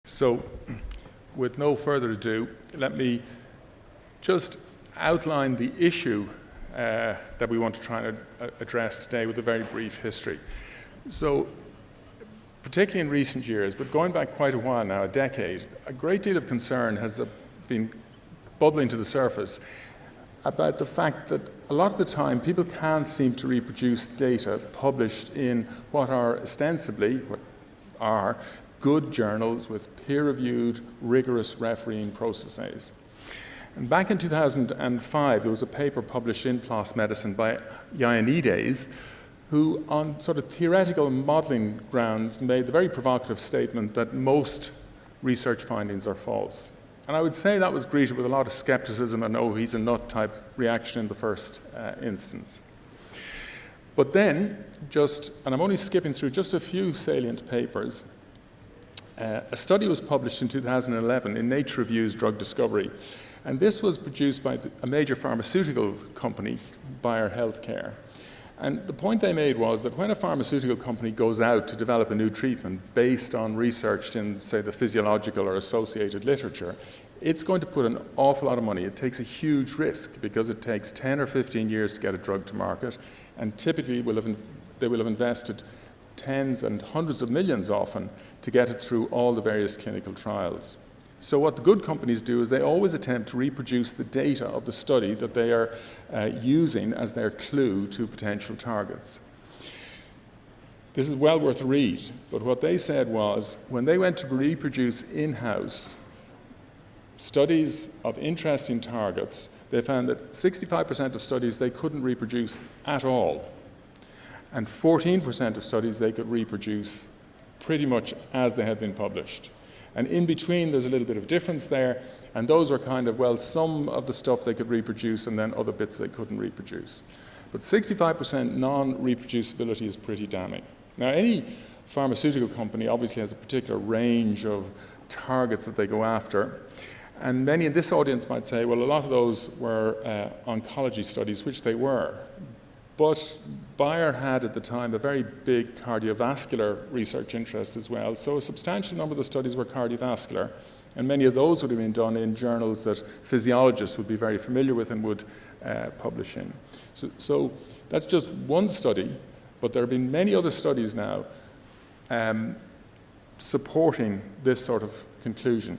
So, with no further ado, let me just outline the issue that we want to try and address today with a very brief history. So, particularly in recent years, but going back quite a while now, a decade, a great deal of concern has been bubbling to the surface about the fact that a lot of the time people can't seem to reproduce data published in what are ostensibly, good journals with peer-reviewed, rigorous refereeing processes. And back in 2005, there was a paper published in PLOS Medicine by Ioannidis, who on sort of theoretical modeling grounds made the very provocative statement that most research findings are false. And I would say that was greeted with a lot of skepticism and, oh, he's a nut type reaction in the first instance. But then, and I'm only skipping through just a few salient papers, a study was published in 2011 in Nature Reviews Drug Discovery. And this was produced by a major pharmaceutical company, Bayer Healthcare. And the point they made was that when a pharmaceutical company goes out to develop a new treatment based on research in, say, the physiological or associated literature, it's going to put an awful lot of money. It takes a huge risk because it takes 10 or 15 years to get a drug to market, and typically they will have invested tens and hundreds of millions often to get it through all the various clinical trials. So what the good companies do is they always attempt to reproduce the data of the study that they are using as their clue to potential targets. This is well worth a read, but what they said was when they went to reproduce in-house studies of interesting targets, they found that 65% of studies they couldn't reproduce at all, and 14% of studies they could reproduce pretty much as they had been published. And in between, there's a little bit of difference there, and those were kind of, well, some of the stuff they could reproduce and then other bits they couldn't reproduce. But 65% non-reproducibility is pretty damning. Now, any pharmaceutical company obviously has a particular range of targets that they go after, and many in this audience might say, well, a lot of those were oncology studies, which they were. But Bayer had at the time a very big cardiovascular research interest as well, so a substantial number of the studies were cardiovascular, and many of those would have been done in journals that physiologists would be very familiar with and would publish in. So that's just one study, but there have been many other studies now supporting this sort of conclusion.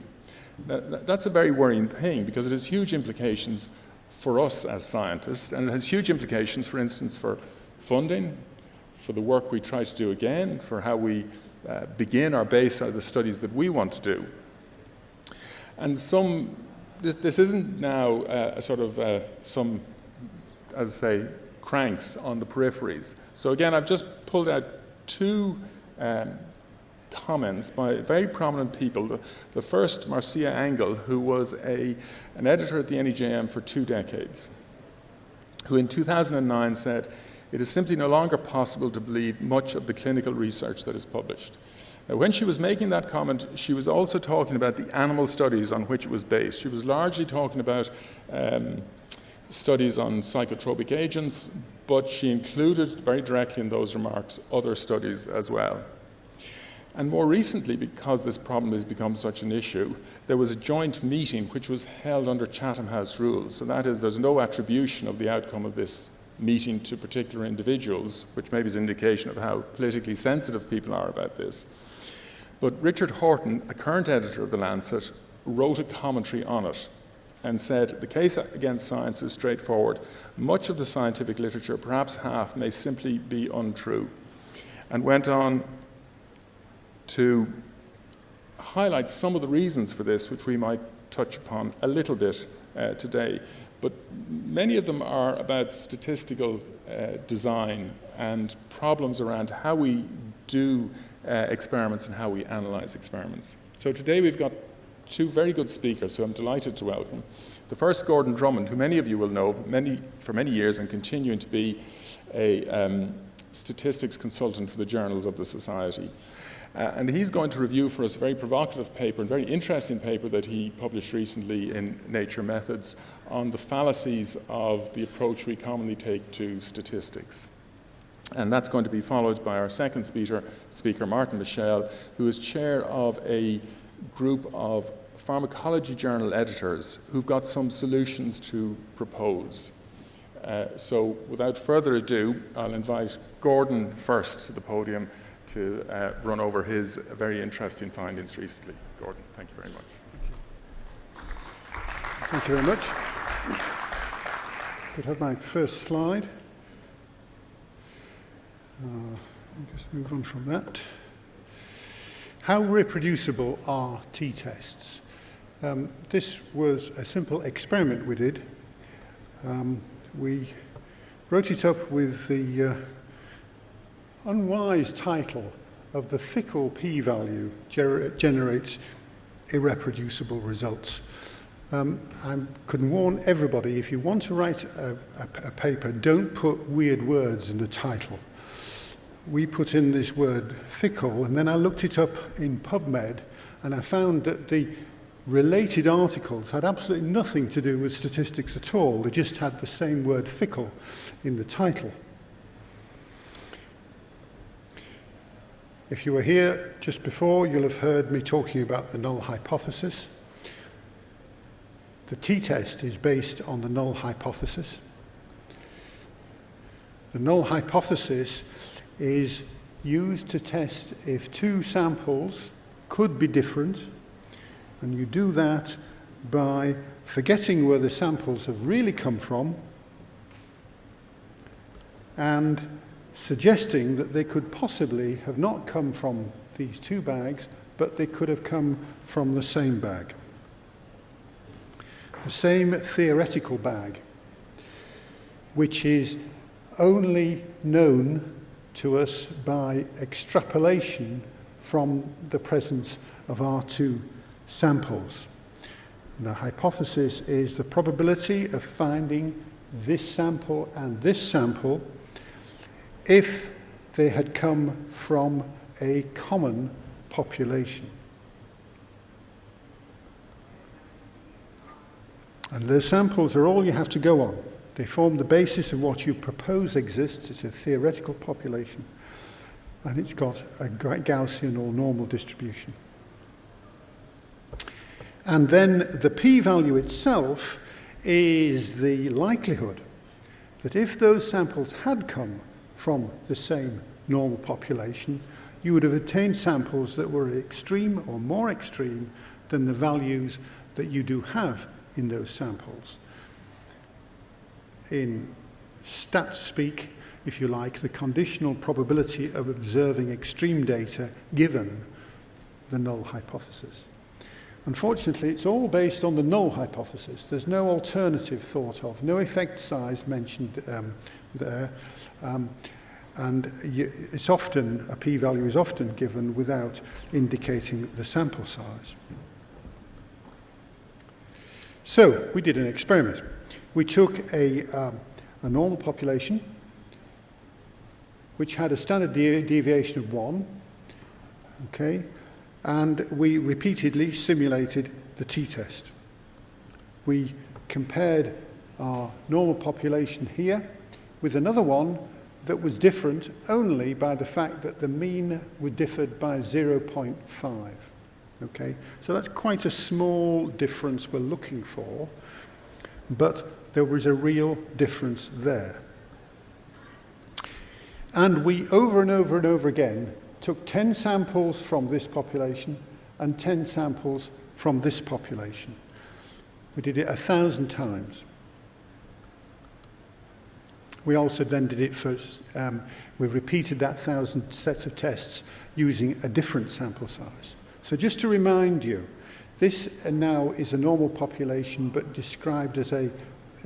That's a very worrying thing because it has huge implications for us as scientists, and it has huge implications, for instance, for funding, for the work we try to do again, for how we begin our base out of the studies that we want to do. And this isn't now a sort of some, as I say, cranks on the peripheries. So again, I've just pulled out two comments by very prominent people. The first, Marcia Engel, who was an editor at the NEJM for 2 decades, who in 2009 said, "It is simply no longer possible to believe much of the clinical research that is published." Now, when she was making that comment, she was also talking about the animal studies on which it was based. She was largely talking about studies on psychotropic agents, but she included very directly in those remarks other studies as well. And more recently, because this problem has become such an issue, there was a joint meeting which was held under Chatham House rules. So that is, there's no attribution of the outcome of this meeting to particular individuals, which maybe is an indication of how politically sensitive people are about this. But Richard Horton, a current editor of The Lancet, wrote a commentary on it and said, "The case against science is straightforward. Much of the scientific literature, perhaps half, may simply be untrue." And went on to highlight some of the reasons for this, which we might touch upon a little bit today. But many of them are about statistical design and problems around how we do experiments and how we analyze experiments. So today we've got 2 very good speakers who I'm delighted to welcome. The first, Gordon Drummond, who many of you will know for many years and continuing to be a statistics consultant for the journals of the Society. And he's going to review for us a very provocative paper, and very interesting paper that he published recently in Nature Methods on the fallacies of the approach we commonly take to statistics. And that's going to be followed by our second speaker, Martin Michel, who is chair of a group of Pharmacology Journal editors who've got some solutions to propose. So without further ado, I'll invite Gordon first to the podium to run over his very interesting findings recently. Gordon, thank you very much. Thank you very much. Could have my first slide. I'll just move on from that. How reproducible are T tests? This was a simple experiment we did. We wrote it up with the unwise title of "The Fickle P-value generates irreproducible results." I can warn everybody, if you want to write a paper, don't put weird words in the title. We put in this word fickle, and then I looked it up in PubMed, and I found that the related articles had absolutely nothing to do with statistics at all. They just had the same word fickle in the title. If you were here just before, you'll have heard me talking about the Null Hypothesis. The t-test is based on the Null Hypothesis. The Null Hypothesis is used to test if two samples could be different, and you do that by forgetting where the samples have really come from and suggesting that they could possibly have not come from these two bags, but they could have come from the same bag. The same theoretical bag, which is only known to us by extrapolation from the presence of our two samples. And the hypothesis is the probability of finding this sample and this sample if they had come from a common population. And those samples are all you have to go on. They form the basis of what you propose exists. It's a theoretical population, and it's got a Gaussian or normal distribution. And then the p-value itself is the likelihood that if those samples had come from the same normal population, you would have obtained samples that were extreme or more extreme than the values that you do have in those samples. In stats speak, if you like, the conditional probability of observing extreme data given the null hypothesis. Unfortunately, it's all based on the null hypothesis. There's no alternative thought of, no effect size mentioned there. And it's often, a p-value is often given without indicating the sample size. So we did an experiment. We took a normal population which had a standard deviation of 1, okay, and we repeatedly simulated the t-test. We compared our normal population here with another one that was different only by the fact that the mean would differed by 0.5. Okay, so that's quite a small difference we're looking for, but there was a real difference there. And we, over and over and over again, took 10 samples from this population and 10 samples from this population. We did it 1,000 times. We also then did it for, we repeated that 1,000 sets of tests using a different sample size. So just to remind you, this now is a normal population but described as a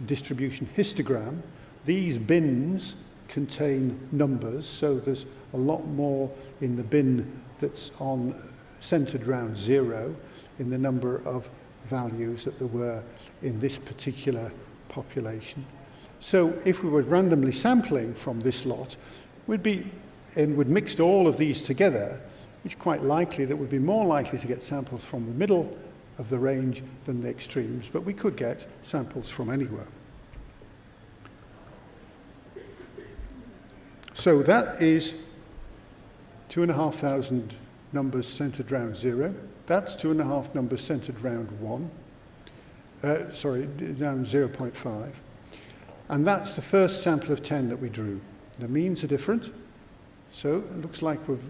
distribution histogram. These bins contain numbers, so there's a lot more in the bin that's centered around 0 in the number of values that there were in this particular population. So if we were randomly sampling from this lot, we'd mixed all of these together. It's quite likely that we'd be more likely to get samples from the middle of the range than the extremes, but we could get samples from anywhere. So that is 2,500 numbers centered around 0. That's 2.5 numbers centered around 1. Down 0.5. And that's the first sample of 10 that we drew. The means are different, so it looks like we've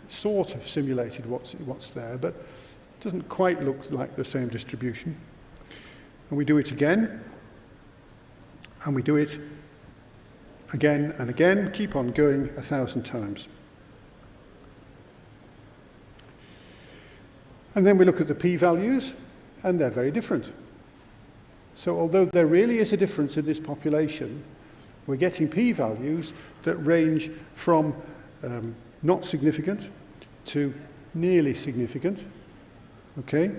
sort of simulated what's there, but it doesn't quite look like the same distribution. And we do it again, and we do it again and again, keep on going 1,000 times. And then we look at the p-values, and they're very different. So although there really is a difference in this population, we're getting p-values that range from not significant to nearly significant, okay?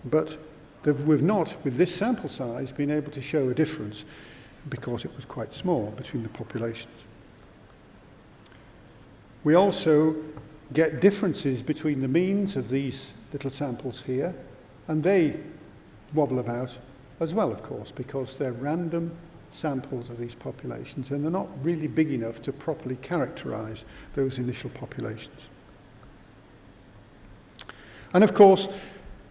But we've not, with this sample size, been able to show a difference because it was quite small between the populations. We also get differences between the means of these little samples here, and they wobble about as well, of course, because they're random samples of these populations, and they're not really big enough to properly characterize those initial populations. And of course,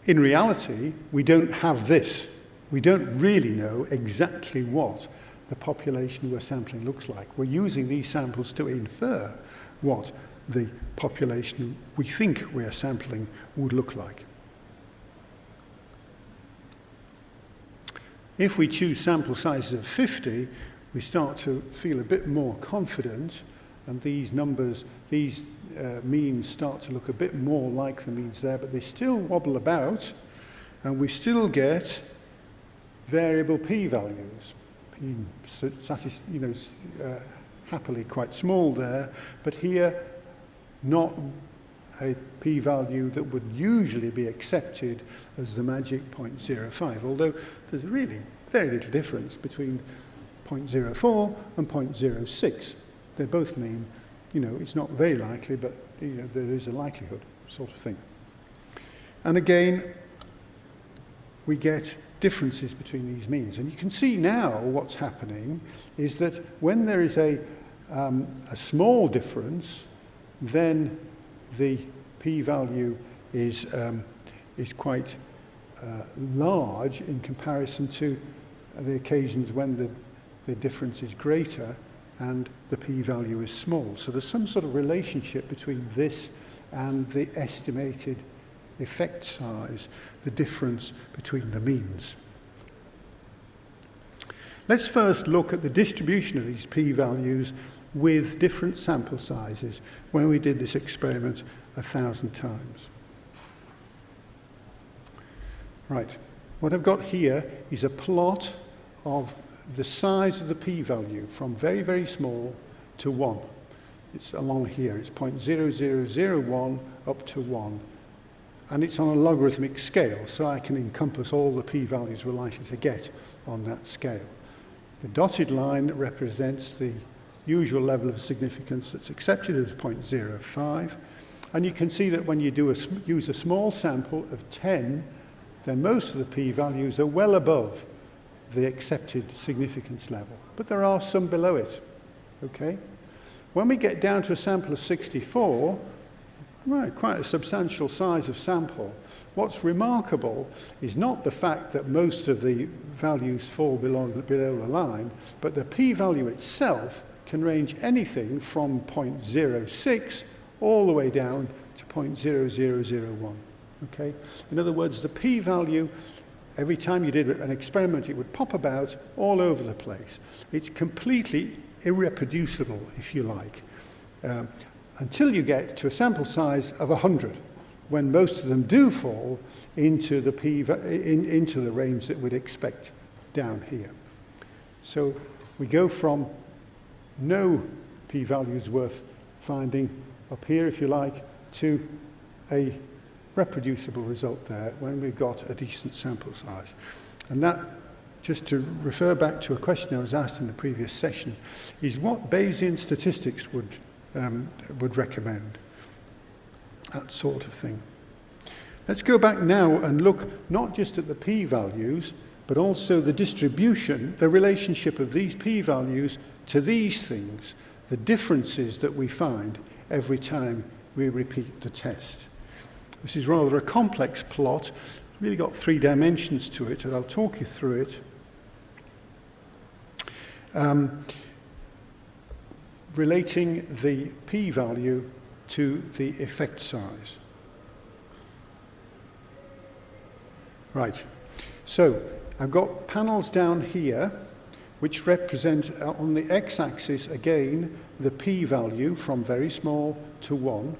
in reality, we don't have this. We don't really know exactly what the population we're sampling looks like. We're using these samples to infer what the population we think we're sampling would look like. If we choose sample sizes of 50, we start to feel a bit more confident, and these numbers, these means start to look a bit more like the means there, but they still wobble about, and we still get variable p-values. Happily quite small there, but here not a p-value that would usually be accepted as the magic 0.05, although there's really very little difference between 0.04 and 0.06. They both mean, it's not very likely, but there is a likelihood sort of thing. And again, we get differences between these means. And you can see now what's happening is that when there is a small difference, then the p-value is quite large in comparison to the occasions when the difference is greater and the p-value is small. So there's some sort of relationship between this and the estimated effect size, the difference between the means. Let's first look at the distribution of these p-values with different sample sizes when we did this experiment 1,000 times. Right, what I've got here is a plot of the size of the p-value from very, very small to 1. It's along here, it's 0.0001 up to 1. And it's on a logarithmic scale, so I can encompass all the p-values we're likely to get on that scale. The dotted line represents the usual level of significance that's accepted as 0.05. And you can see that when you use a small sample of 10, then most of the p-values are well above the accepted significance level. But there are some below it, okay? When we get down to a sample of 64, right, quite a substantial size of sample, what's remarkable is not the fact that most of the values fall below the line, but the p-value itself can range anything from 0.06 all the way down to 0.0001. Okay? In other words, the p-value, every time you did an experiment, it would pop about all over the place. It's completely irreproducible, if you like, until you get to a sample size of 100, when most of them do fall into the range that we'd expect down here. So we go from no p-values worth finding up here, if you like, to a reproducible result there when we've got a decent sample size. And that, just to refer back to a question I was asked in the previous session, is what Bayesian statistics would recommend, that sort of thing. Let's go back now and look not just at the p-values, but also the distribution, the relationship of these p-values to these things, the differences that we find every time we repeat the test. This is rather a complex plot. It's really got 3 dimensions to it, and I'll talk you through it. Relating the p-value to the effect size. Right, so I've got panels down here which represent on the x-axis again the p-value from very small to 1,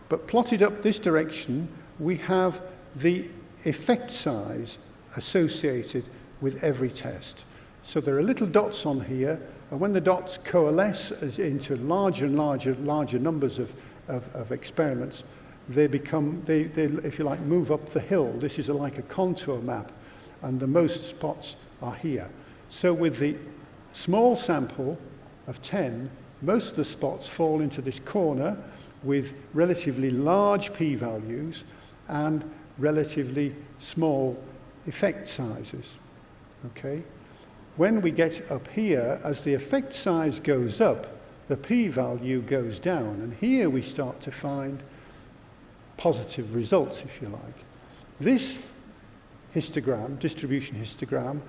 but plotted up this direction we have the effect size associated with every test. So there are little dots on here, and when the dots coalesce into larger and larger numbers of experiments, they become, they, if you like, move up the hill. This is like a contour map, and the most spots are here. So with the small sample of 10, most of the spots fall into this corner with relatively large p-values and relatively small effect sizes. Okay? When we get up here, as the effect size goes up, the p-value goes down, and here we start to find positive results, if you like. This histogram, distribution histogram,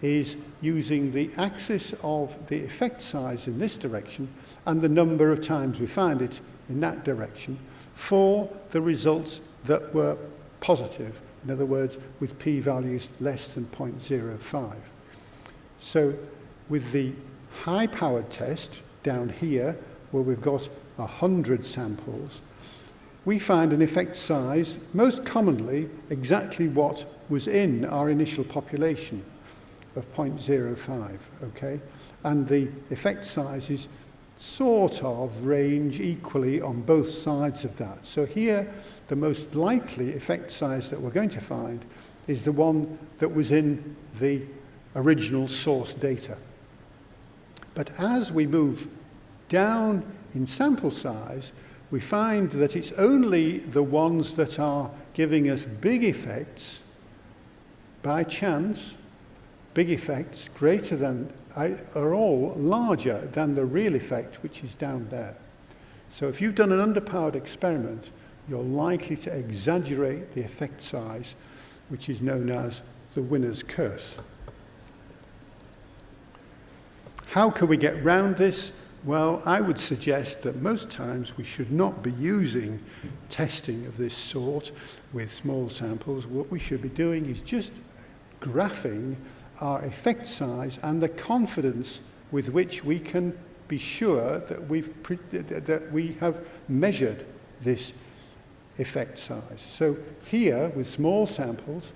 is using the axis of the effect size in this direction and the number of times we find it in that direction for the results that were positive, in other words, with p-values less than 0.05. So with the high-powered test down here, where we've got 100 samples, we find an effect size, most commonly exactly what was in our initial population of 0.05, okay? And the effect sizes sort of range equally on both sides of that. So here, the most likely effect size that we're going to find is the one that was in the original source data. But as we move down in sample size, we find that it's only the ones that are giving us big effects by chance, big effects greater than, are all larger than the real effect, which is down there. So if you've done an underpowered experiment, you're likely to exaggerate the effect size, which is known as the winner's curse. How can we get round this? Well, I would suggest that most times we should not be using testing of this sort with small samples. What we should be doing is just graphing our effect size and the confidence with which we can be sure that we have measured this effect size. So here, with small samples,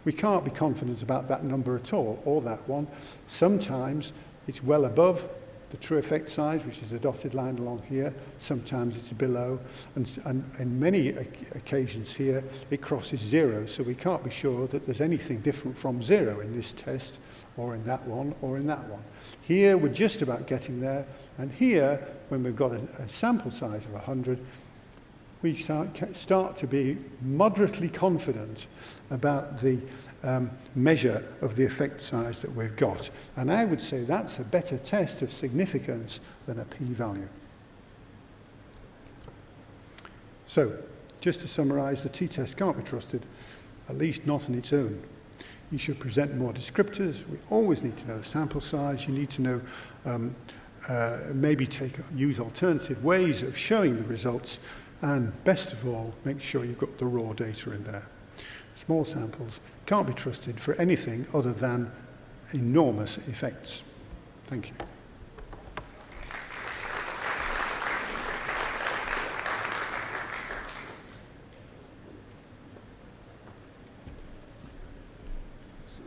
we can't be confident about that number at all, or that one. Sometimes it's well above the true effect size, which is the dotted line along here. Sometimes it's below, and in many occasions here, it crosses 0, so we can't be sure that there's anything different from 0 in this test, or in that one, or in that one. Here, we're just about getting there, and here, when we've got a sample size of 100, we start to be moderately confident about the measure of the effect size that we've got. And I would say that's a better test of significance than a p-value. So, just to summarize, the t-test can't be trusted, at least not on its own. You should present more descriptors. We always need to know the sample size. You need to know, maybe use alternative ways of showing the results. And best of all, make sure you've got the raw data in there. Small samples can't be trusted for anything other than enormous effects. Thank you.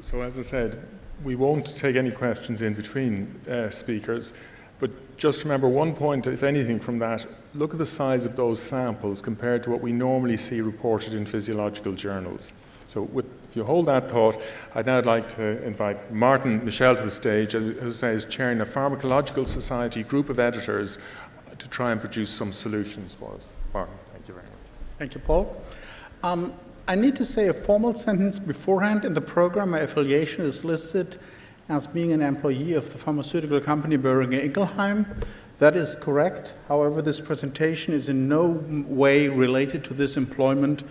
So as I said, we won't take any questions in between speakers, but just remember one point, if anything, from that: look at the size of those samples compared to what we normally see reported in physiological journals. So if you hold that thought, I'd now like to invite Michel to the stage, who is chairing a Pharmacological Society group of editors, to try and produce some solutions for us. Martin, thank you very much. Thank you, Paul. I need to say a formal sentence beforehand. In the program, my affiliation is listed as being an employee of the pharmaceutical company Boehringer Ingelheim. That is correct. However, this presentation is in no way related to this employment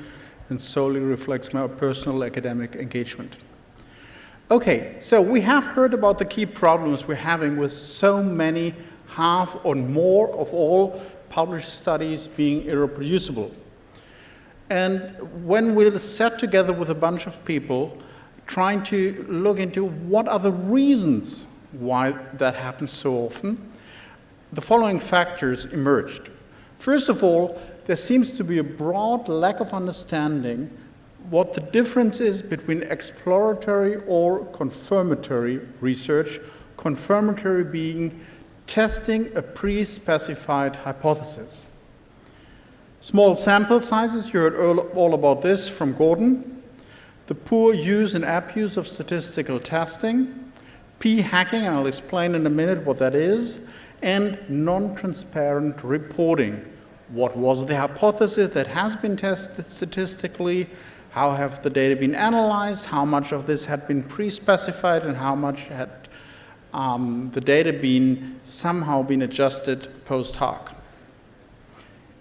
and solely reflects my personal academic engagement. Okay, so we have heard about the key problems we're having with so many, half or more of all published studies being irreproducible. And when we sat together with a bunch of people trying to look into what are the reasons why that happens so often, the following factors emerged. First of all, there seems to be a broad lack of understanding what the difference is between exploratory or confirmatory research, confirmatory being testing a pre-specified hypothesis. Small sample sizes, you heard all about this from Gordon. The poor use and abuse of statistical testing, p-hacking, and I'll explain in a minute what that is, and non-transparent reporting. What was the hypothesis that has been tested statistically? How have the data been analyzed? How much of this had been pre-specified and how much had the data somehow been adjusted post hoc?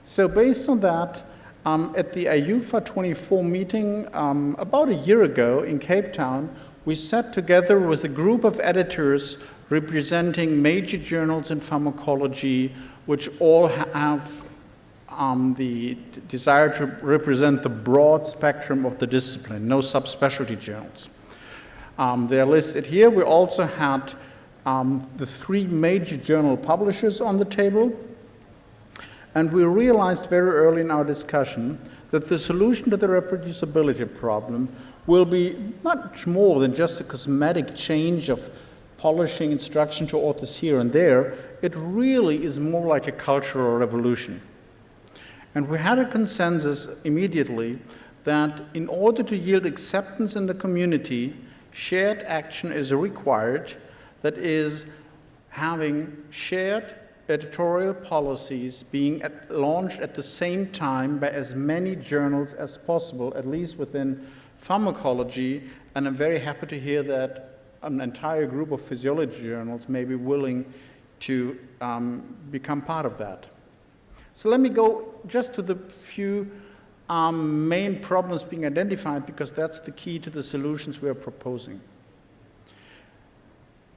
So based on that, at the IUFA 24 meeting about a year ago in Cape Town, we sat together with a group of editors representing major journals in pharmacology, which all have the desire to represent the broad spectrum of the discipline, no subspecialty journals. They are listed here. We also had the 3 major journal publishers on the table. And we realized very early in our discussion that the solution to the reproducibility problem will be much more than just a cosmetic change of polishing instruction to authors here and there. It really is more like a cultural revolution. And we had a consensus immediately that in order to yield acceptance in the community, shared action is required, that is, having shared editorial policies being launched at the same time by as many journals as possible, at least within pharmacology, and I'm very happy to hear that an entire group of physiology journals may be willing to become part of that. So let me go just to the few main problems being identified, because that's the key to the solutions we are proposing.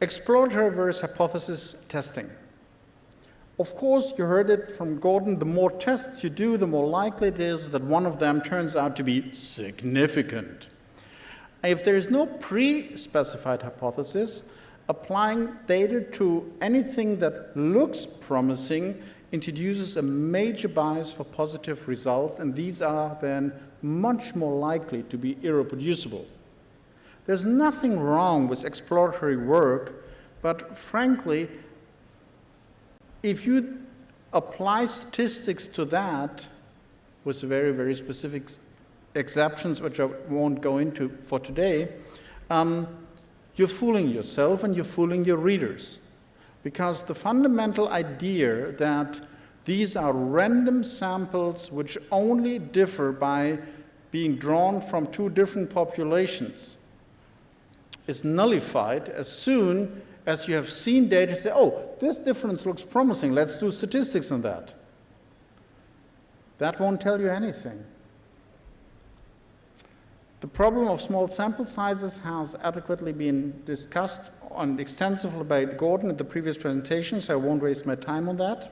Exploratory versus hypothesis testing. Of course, you heard it from Gordon, the more tests you do, the more likely it is that one of them turns out to be significant. If there is no pre-specified hypothesis, applying data to anything that looks promising introduces a major bias for positive results, and these are then much more likely to be irreproducible. There's nothing wrong with exploratory work, but frankly, if you apply statistics to that, with very, very specific exceptions, which I won't go into for today, you're fooling yourself and you're fooling your readers. Because the fundamental idea that these are random samples which only differ by being drawn from 2 different populations is nullified as soon as you have seen data say, oh, this difference looks promising, let's do statistics on that. That won't tell you anything. The problem of small sample sizes has adequately been discussed extensively by Gordon at the previous presentation, so I won't waste my time on that.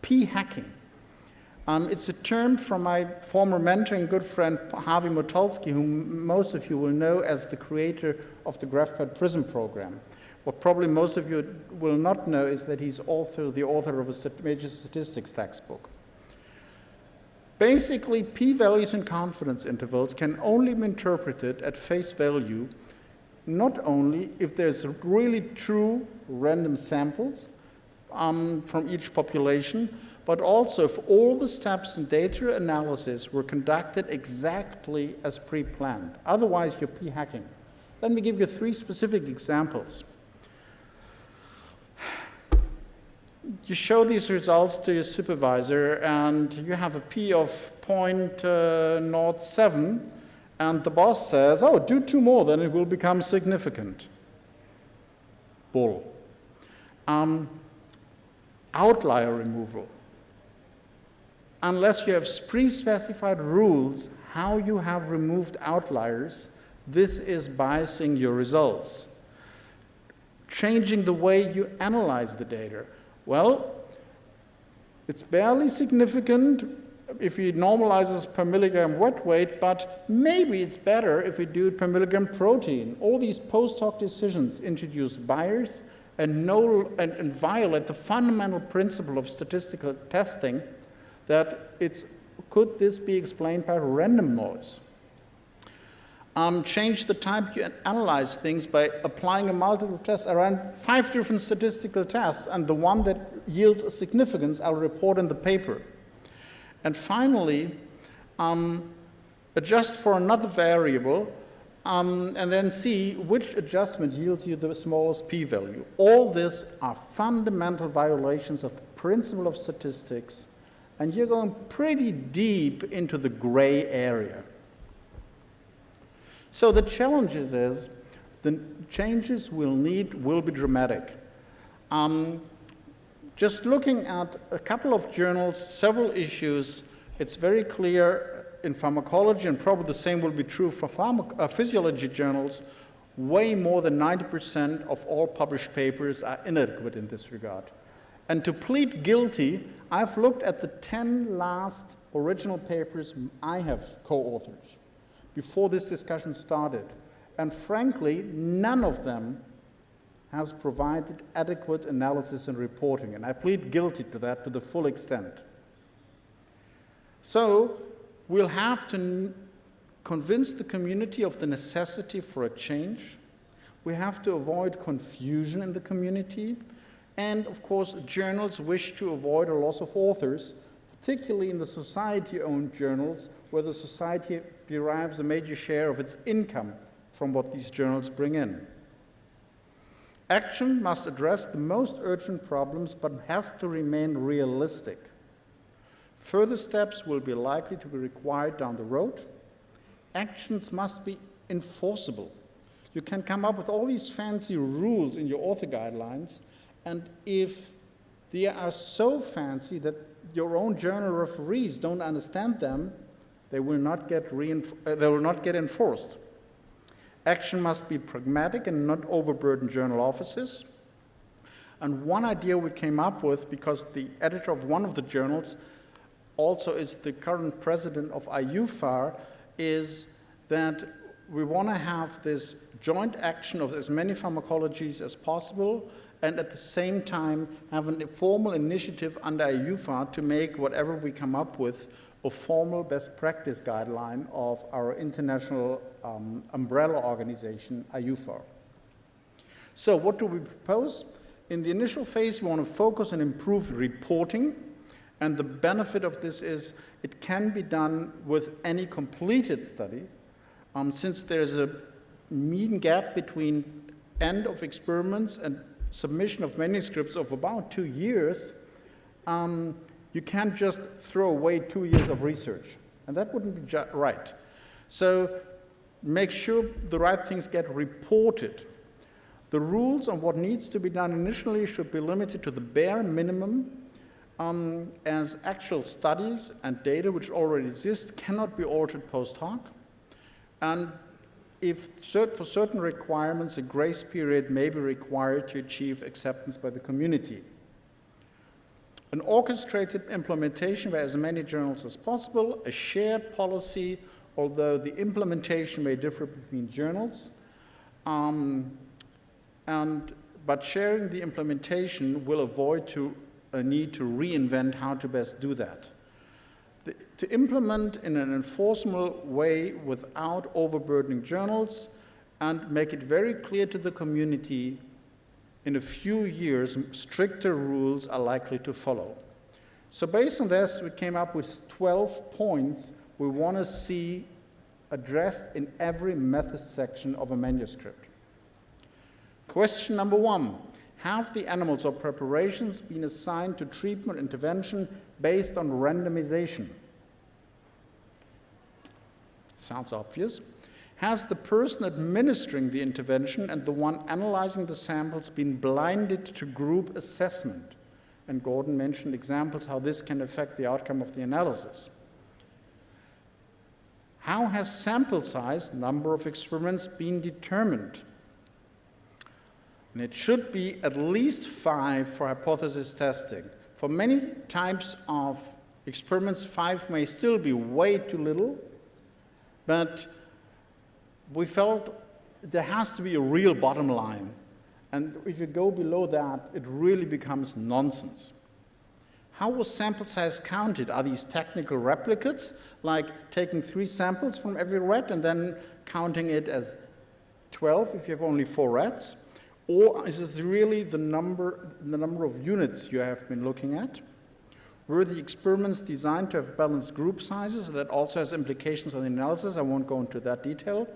P-hacking. It's a term from my former mentor and good friend Harvey Motulsky, whom most of you will know as the creator of the GraphPad PRISM program. What probably most of you will not know is that he's also the author of a major statistics textbook. Basically, p-values and confidence intervals can only be interpreted at face value, not only if there's really true random samples from each population, but also if all the steps in data analysis were conducted exactly as pre-planned. Otherwise, you're p-hacking. Let me give you 3 specific examples. You show these results to your supervisor, and you have a p of 0.07, and the boss says, oh, do 2 more, then it will become significant. Bull. outlier removal. Unless you have pre-specified rules how you have removed outliers, this is biasing your results. Changing the way you analyze the data. Well, it's barely significant if we normalize this per milligram wet weight, but maybe it's better if we do it per milligram protein. All these post hoc decisions introduce bias and violate the fundamental principle of statistical testing, that could this be explained by random noise? Change the type you analyze things by applying a multiple test around 5 different statistical tests, and the one that yields a significance I'll report in the paper. And finally, adjust for another variable and then see which adjustment yields you the smallest p-value. All this are fundamental violations of the principle of statistics, and you're going pretty deep into the gray area. So the challenges is the changes will be dramatic. Just looking at a couple of journals, several issues, it's very clear in pharmacology, and probably the same will be true for physiology journals, way more than 90% of all published papers are inadequate in this regard. And to plead guilty, I've looked at the 10 last original papers I have co-authored before this discussion started. And frankly, none of them has provided adequate analysis and reporting. And I plead guilty to that to the full extent. So we'll have to convince the community of the necessity for a change. We have to avoid confusion in the community. And of course, journals wish to avoid a loss of authors, particularly in the society-owned journals, where the society derives a major share of its income from what these journals bring in. Action must address the most urgent problems, but has to remain realistic. Further steps will be likely to be required down the road. Actions must be enforceable. You can come up with all these fancy rules in your author guidelines, and if they are so fancy that your own journal referees don't understand them, they will not get enforced. Action must be pragmatic and not overburden journal offices. And one idea we came up with, because the editor of one of the journals also is the current president of IUFAR, is that we want to have this joint action of as many pharmacologies as possible, and at the same time have a formal initiative under IUFAR to make whatever we come up with a formal best practice guideline of our international umbrella organization, IUFAR. So what do we propose? In the initial phase, we want to focus on improved reporting, and the benefit of this is it can be done with any completed study. Since there's a mean gap between end of experiments and submission of manuscripts of about 2 years, you can't just throw away 2 years of research. And that wouldn't be right. So make sure the right things get reported. The rules on what needs to be done initially should be limited to the bare minimum, as actual studies and data which already exist cannot be altered post hoc. And for certain requirements, a grace period may be required to achieve acceptance by the community. An orchestrated implementation by as many journals as possible, a shared policy, although the implementation may differ between journals, but sharing the implementation will avoid a need to reinvent how to best do that. To implement in an enforceable way without overburdening journals, and make it very clear to the community in a few years, stricter rules are likely to follow. So based on this, we came up with 12 points we want to see addressed in every method section of a manuscript. Question number 1, have the animals or preparations been assigned to treatment intervention based on randomization? Sounds obvious. Has the person administering the intervention and the one analyzing the samples been blinded to group assessment? and Gordon mentioned examples how this can affect the outcome of the analysis. How has sample size, number of experiments, been determined? And it should be at least 5 for hypothesis testing. For many types of experiments, 5 may still be way too little, but we felt there has to be a real bottom line. And if you go below that, it really becomes nonsense. How was sample size counted? Are these technical replicates, like taking 3 samples from every rat and then counting it as 12 if you have only 4 rats? Or is it really the number of units you have been looking at? Were the experiments designed to have balanced group sizes? That also has implications on the analysis. I won't go into that detail.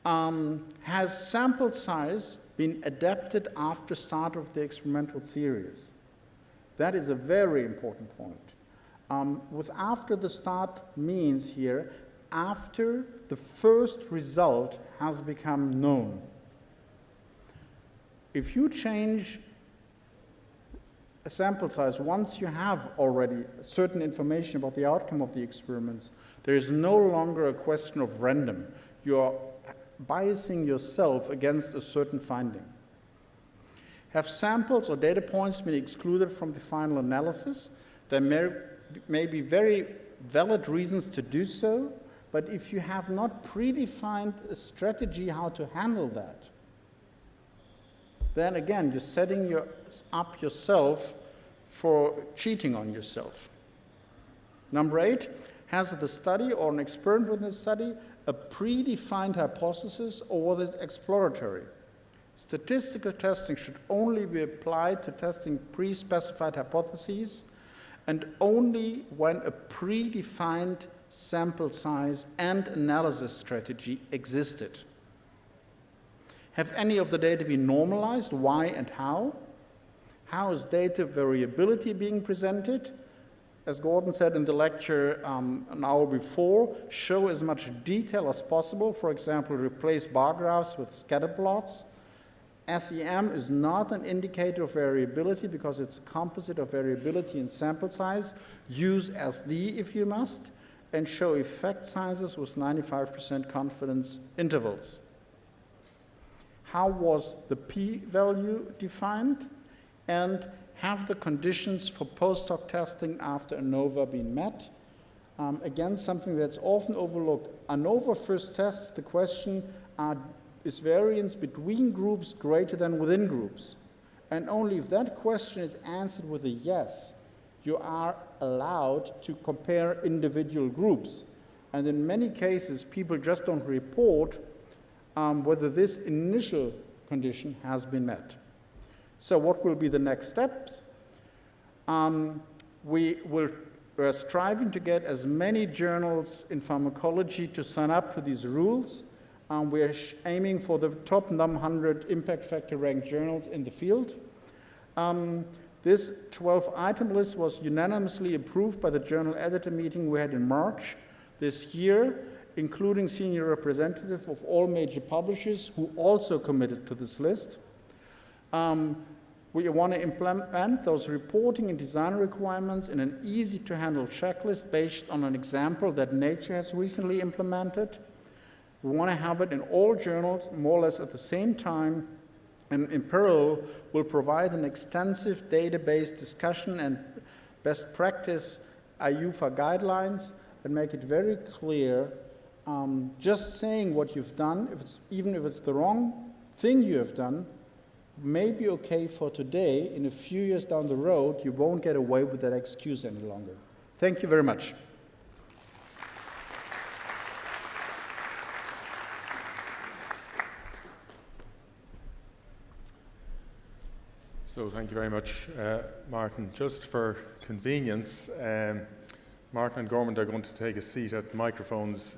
Has sample size been adapted after start of the experimental series? That is a very important point. With after the start means here, after the first result has become known. If you change a sample size once you have already certain information about the outcome of the experiments, there is no longer a question of random. You are biasing yourself against a certain finding. Have samples or data points been excluded from the final analysis? There may be very valid reasons to do so, but if you have not predefined a strategy how to handle that, then again, you're setting up yourself for cheating on yourself. Number 8, has the study or an experiment within the study a predefined hypothesis or was it exploratory? Statistical testing should only be applied to testing pre-specified hypotheses and only when a predefined sample size and analysis strategy existed. Have any of the data been normalized? Why and how? How is data variability being presented? As Gordon said in the lecture an hour before, show as much detail as possible. For example, replace bar graphs with scatter plots. SEM is not an indicator of variability because it's a composite of variability and sample size. Use SD if you must, and show effect sizes with 95% confidence intervals. How was the p-value defined? And have the conditions for post-hoc testing after ANOVA been met? Again, something that's often overlooked. ANOVA first tests the question, is variance between groups greater than within groups? And only if that question is answered with a yes, you are allowed to compare individual groups. And in many cases, people just don't report whether this initial condition has been met. So what will be the next steps? We're striving to get as many journals in pharmacology to sign up to these rules. We're aiming for the top 100 impact factor ranked journals in the field. This 12-item list was unanimously approved by the journal editor meeting we had in March this year, including senior representatives of all major publishers who also committed to this list. We want to implement those reporting and design requirements in an easy-to-handle checklist based on an example that Nature has recently implemented. We want to have it in all journals more or less at the same time, and in parallel, we'll provide an extensive database discussion and best practice IUFA guidelines and make it very clear. Just saying what you've done, even if it's the wrong thing you have done, may be okay for today. In a few years down the road, you won't get away with that excuse any longer. Thank you very much. So thank you very much, Martin. Just for convenience, Martin and Gorman are going to take a seat at microphones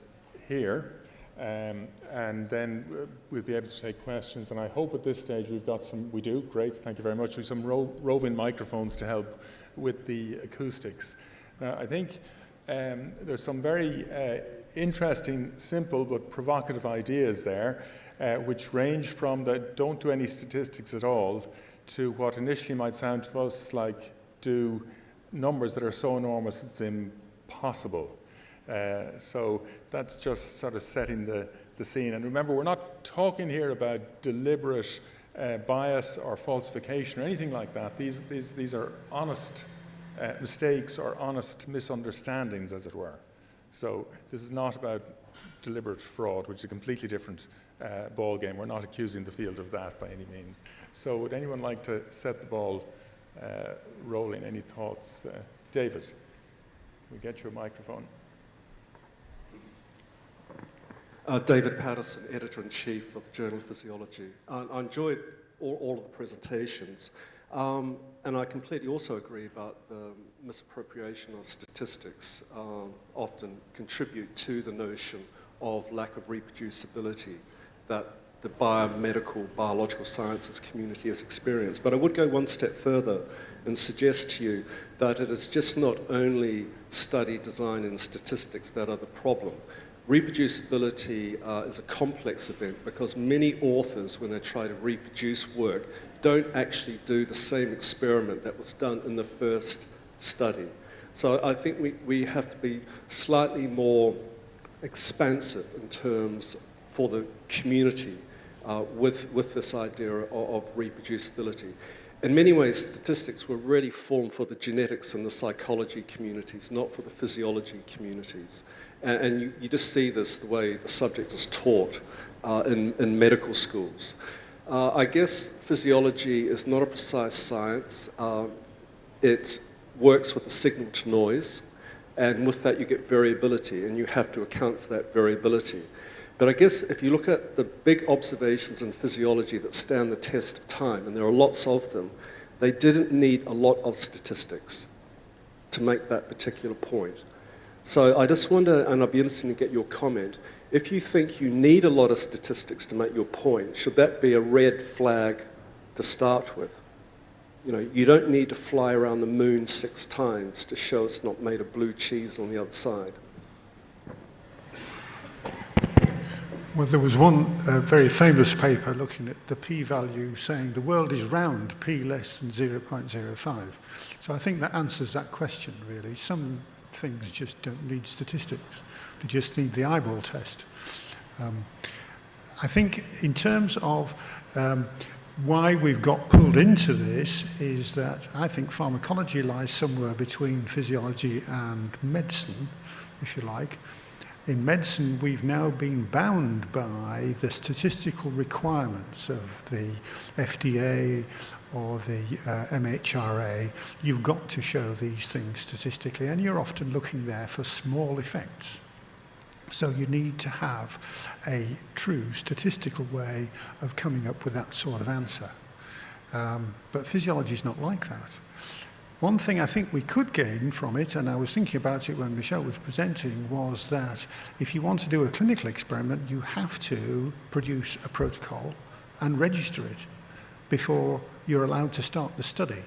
here, and then we'll be able to take questions. And I hope at this stage we've got some, we do, great, thank you very much, we've some roving microphones to help with the acoustics. Now, I think there's some very interesting, simple but provocative ideas there, which range from the don't do any statistics at all to what initially might sound to us like do numbers that are so enormous it's impossible. So that's just sort of setting the scene. And remember, we're not talking here about deliberate bias or falsification or anything like that. These are honest mistakes or honest misunderstandings, as it were. So this is not about deliberate fraud, which is a completely different ball game. We're not accusing the field of that by any means. So would anyone like to set the ball rolling? Any thoughts? David, can we get you a microphone? David Patterson, Editor-in-Chief of the Journal of Physiology. I enjoyed all of the presentations, and I completely also agree about the misappropriation of statistics often contribute to the notion of lack of reproducibility that the biological sciences community has experienced. But I would go one step further and suggest to you that it is just not only study design and statistics that are the problem. Reproducibility is a complex event because many authors, when they try to reproduce work, don't actually do the same experiment that was done in the first study. So I think we have to be slightly more expansive in terms for the community with this idea of reproducibility. In many ways, statistics were really formed for the genetics and the psychology communities, not for the physiology communities. And you just see this the way the subject is taught in medical schools. I guess physiology is not a precise science. It works with a signal to noise, and with that you get variability, and you have to account for that variability. But I guess if you look at the big observations in physiology that stand the test of time, and there are lots of them, they didn't need a lot of statistics to make that particular point. So I just wonder, and I'd be interested to get your comment, if you think you need a lot of statistics to make your point, should that be a red flag to start with? You know, you don't need to fly around the moon 6 times to show it's not made of blue cheese on the other side. Well, there was one very famous paper looking at the p-value saying the world is round, p less than 0.05. So I think that answers that question, really. Some things just don't need statistics. They just need the eyeball test. I think in terms of why we've got pulled into this is that I think pharmacology lies somewhere between physiology and medicine, if you like. In medicine, we've now been bound by the statistical requirements of the FDA or the MHRA. You've got to show these things statistically, and you're often looking there for small effects. So you need to have a true statistical way of coming up with that sort of answer. But physiology is not like that. One thing I think we could gain from it, and I was thinking about it when Michel was presenting, was that if you want to do a clinical experiment, you have to produce a protocol and register it before you're allowed to start the study.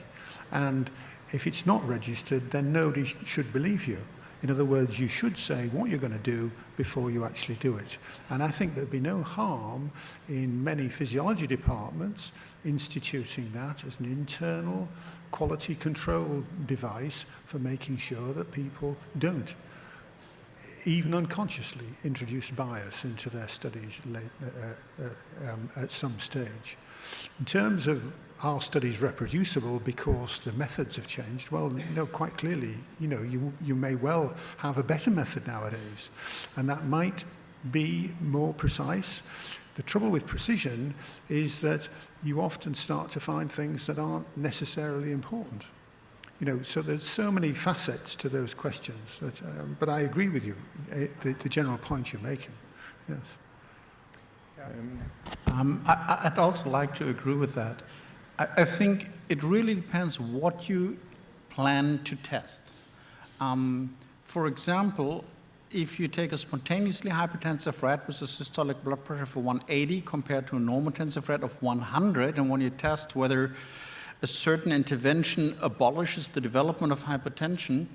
And if it's not registered, then nobody should believe you. In other words, you should say what you're going to do before you actually do it. And I think there'd be no harm in many physiology departments instituting that as an internal quality control device for making sure that people don't, even unconsciously, introduce bias into their studies at some stage. In terms of are studies reproducible because the methods have changed? Well, no, quite clearly, you may well have a better method nowadays, and that might be more precise. The trouble with precision is that you often start to find things that aren't necessarily important. So there's so many facets to those questions. But I agree with you, the general point you're making. Yes. I'd also like to agree with that. I think it really depends what you plan to test. For example, if you take a spontaneously hypertensive rat with a systolic blood pressure of 180 compared to a normotensive rat of 100, and when you test whether a certain intervention abolishes the development of hypertension,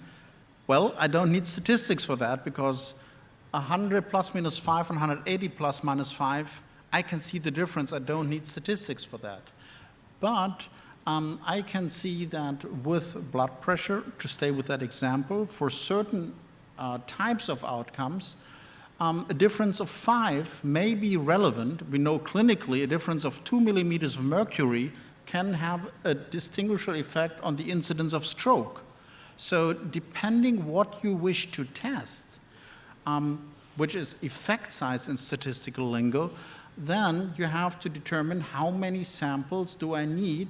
well, I don't need statistics for that because 100 plus minus 5 and 180 plus minus 5, I can see the difference. I don't need statistics for that. But I can see that with blood pressure, to stay with that example, for certain types of outcomes, a difference of 5 may be relevant. We know clinically a difference of 2 millimeters of mercury can have a distinguishable effect on the incidence of stroke. So depending what you wish to test, which is effect size in statistical lingo, then you have to determine how many samples do I need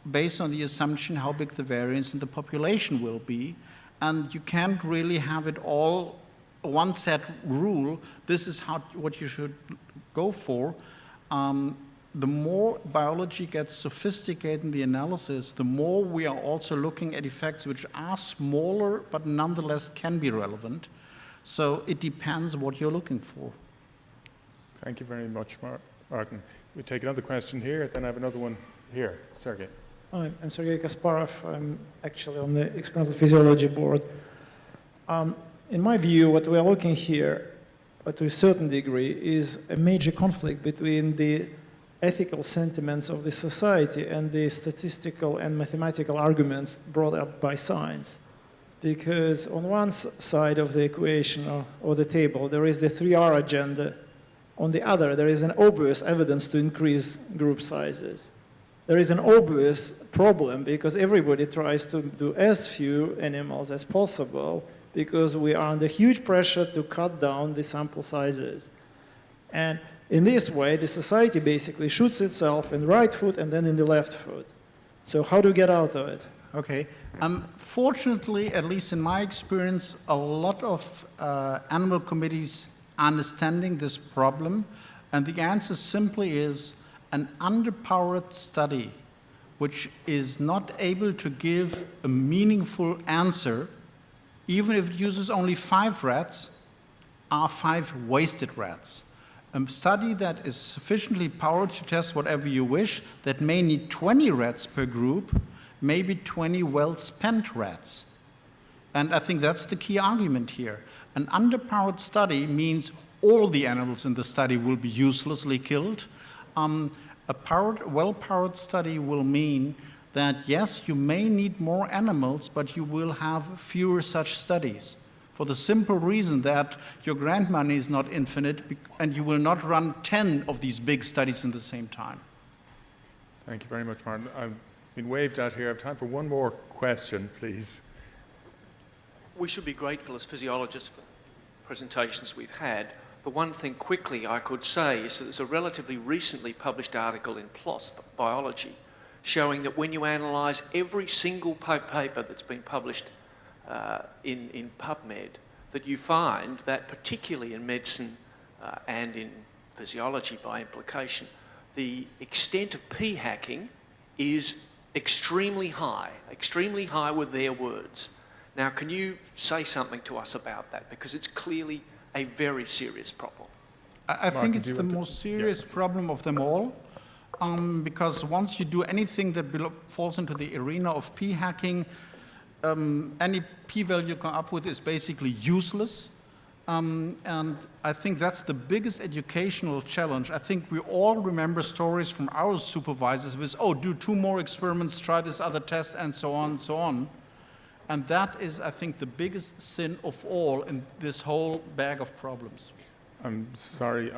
based on the assumption how big the variance in the population will be. And you can't really have it all one set rule. This is what you should go for. The more biology gets sophisticated in the analysis, the more we are also looking at effects which are smaller but nonetheless can be relevant. So it depends what you're looking for. Thank you very much, Martin. We take another question here, then I have another one here. Sergey. Hi, I'm Sergey Kasparov. I'm actually on the experimental physiology board. In my view, what we are looking here, to a certain degree, is a major conflict between the ethical sentiments of the society and the statistical and mathematical arguments brought up by science. Because on one side of the equation or the table, there is the 3R agenda. On the other, there is an obvious evidence to increase group sizes. There is an obvious problem because everybody tries to do as few animals as possible because we are under huge pressure to cut down the sample sizes. And in this way, the society basically shoots itself in the right foot and then in the left foot. So how do you get out of it? Okay. Fortunately, at least in my experience, a lot of animal committees are understanding this problem, and the answer simply is an underpowered study which is not able to give a meaningful answer, even if it uses only 5 rats, are 5 wasted rats. A study that is sufficiently powered to test whatever you wish, that may need 20 rats per group, maybe 20 well-spent rats. And I think that's the key argument here. An underpowered study means all the animals in the study will be uselessly killed. A well-powered study will mean that, yes, you may need more animals, but you will have fewer such studies, for the simple reason that your grant money is not infinite, and you will not run 10 of these big studies at the same time. Thank you very much, Martin. I've been waved at here. I have time for one more question, please. We should be grateful as physiologists for presentations we've had. The one thing quickly I could say is that there's a relatively recently published article in PLOS Biology showing that when you analyse every single paper that's been published in PubMed, that you find that particularly in medicine and in physiology by implication, the extent of p-hacking is extremely high with their words. Now, can you say something to us about that? Because it's clearly a very serious problem. I think it's the most serious problem of them all, because once you do anything that falls into the arena of p-hacking, any p-value you come up with is basically useless. And I think that's the biggest educational challenge. I think we all remember stories from our supervisors with, oh, do 2 more experiments, try this other test, and so on and so on. And that is, I think, the biggest sin of all in this whole bag of problems. I'm sorry,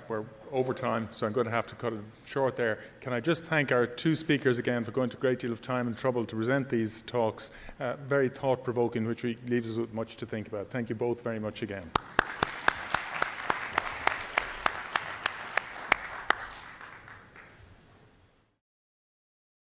we're over time, so I'm going to have to cut it short there. Can I just thank our 2 speakers again for going to a great deal of time and trouble to present these talks, very thought-provoking, which leaves us with much to think about. Thank you both very much again.